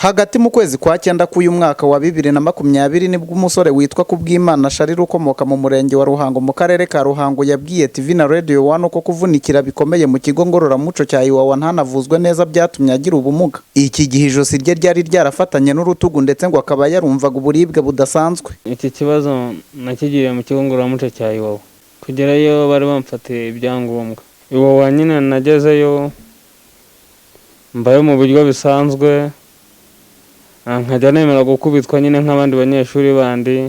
Hagati mu kwezi kwa cyenda k'uyu mwaka wa 2020 nibwo umusore witwa Kubwimana Charles ukomoka mu murenge wa Ruhango mu karere ka Ruhango yabwiye TV na Radio 1 ko kuvunikira bikomeye mu kigo ngororamuco cya Iwawa ntanavuzwe neza byatumye agira ubumuga. Iki gihe ijosi rye ryari ryarafatanye n'urutugu ndetse ngo akaba yarumvaga uburibwe budasanzwe. Iki kibazo nakigiye mu kigo ngororamuco cya Iwawa. Kugerayo bari bamfatiye ibyangombwa. Iwawa nyine nagezeyo mbaye mu buryo bisanzwe, nkajya nemera gukubitwa nyine nk'abandi banyeshuri bandi.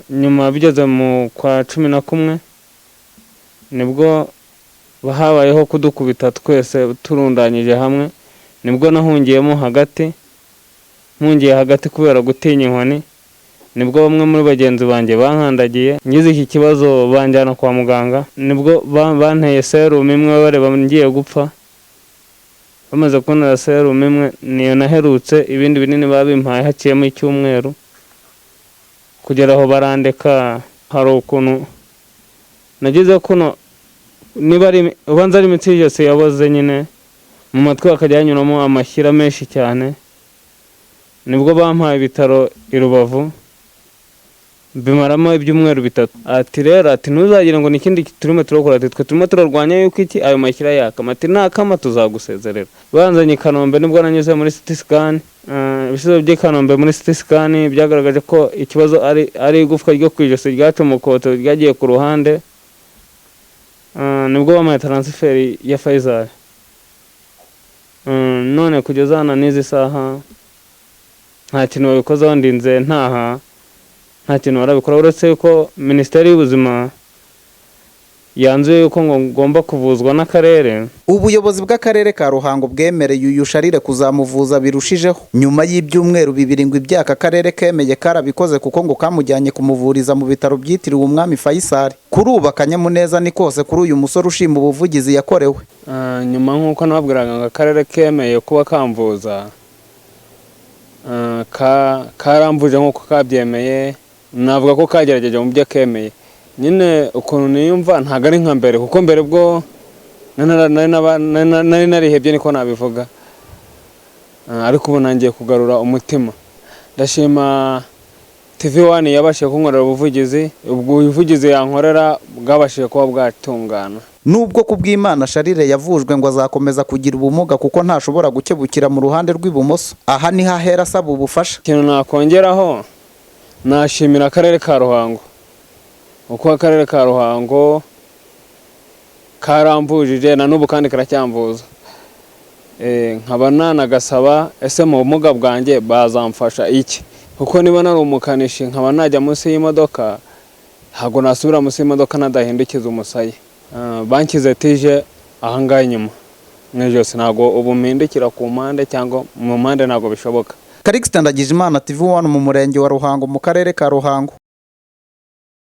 Nyuma bigeze mu kwa 11 nibwo bahabayeho kudukubita twese turundanyije hamwe, nibwo nahungiyemo hagati, kubera gutinya inkoni. Nibwo bamwe muri bagenzi banjye bankandagiye, ngize iki kibazo banjyana kwa muganga, nibwo banteye serumu imwe bareba ngiye gupfa. Bamaze kubona serumu imwe niyo naherutse, ibindi binini babimpaye haciyemo icyumweru kugera aho barandeka. Hari ukuntu nagize kuno niba ari ubanza ari imitsi yose yaboze nyine mu matwi akajya yanyuramo amashyira menshi cyane. Nibwo bampaye ibitaro i Rubavu bimaramo ibyumweru 3. Ati rero ati ntuzagira ngo nikindi turimo turokora, ati twe turimo turarwanya yuko iki ayo mashyira yakama, ati nakama tuzagusezerera. Banzanye i Kanombe, nibwo nanyuze muri CT scan. Ibisubizo by'i Kanombe muri CT scan byagaragaje ko ikibazo ari igufwa ryo kwijosi ryacomokoto ryagiye ku ruhande. Nibwo bampaye transfer ya Faisal. None kugeza hano n'izi saha nta kintu babikozeho, ndinze nta kintu barabikora, uretse ko Minisiteri y'Ubuzima yanzuye yuko ngomba kuvuzwa n'akarere. Ubuyobozi bw'akarere ka Ruhango bwemereye uyu Charles kuzamuvuza birushijeho nyuma y'ibyumweru 2 ngo ibyaka karere kemeye karabikoze, kuko ngo kamujyanye kumuvuriza mu bitaro byitiriwe Umwami Faisal. Kuri ubu akanyamuneza ni kose kuri uyu musore ushima ubuvugizi yakorewe. Nyuma nk'uko nababwiraga ngo akarere kemeye kuba kamvuza, karamvuje nk'uko kabyemeye, navuga ko kagerageje mu byo kemeye. Nyine ukuntu niyumva ntago ari nka mbere, kuko mbere bwo nari narihebye niko nabivuga, ariko ubu nangiye kugarura umutima. Ndashima TV1 yabashije kunkorera ubuvugizi, ubwo ubuvugizi yankorera bwabashije kuba bwatungana. Nubwo Kubwimana Charles yavujwe ngo azakomeza kugira ubumuga kuko ntashobora gukebukira mu ruhande rw'ibumoso, aha ni hahera asaba ubufasha. Ikintu nakongeraho, nashimira akarere ka Ruhango, uko akarere ka Ruhango karamvujije na n'ubu kandi karacyamvuza. Nkaba nanagasaba ese mu bumuga bwanjye bazamfasha iki, kuko niba nari umukanishi nkaba najya munsi y'imodoka, ntabwo nasubira munsi y'imodoka nadahindukiza umusaya. Bankize tije ahangaye inyuma mw'ijose, ntabwo ubu mpindukira ku mpande cyangwa mu mpande, ntabwo bishoboka. Calixte Ndagijimana, TV1 mu murenge wa Ruhango mu karere ka Ruhango.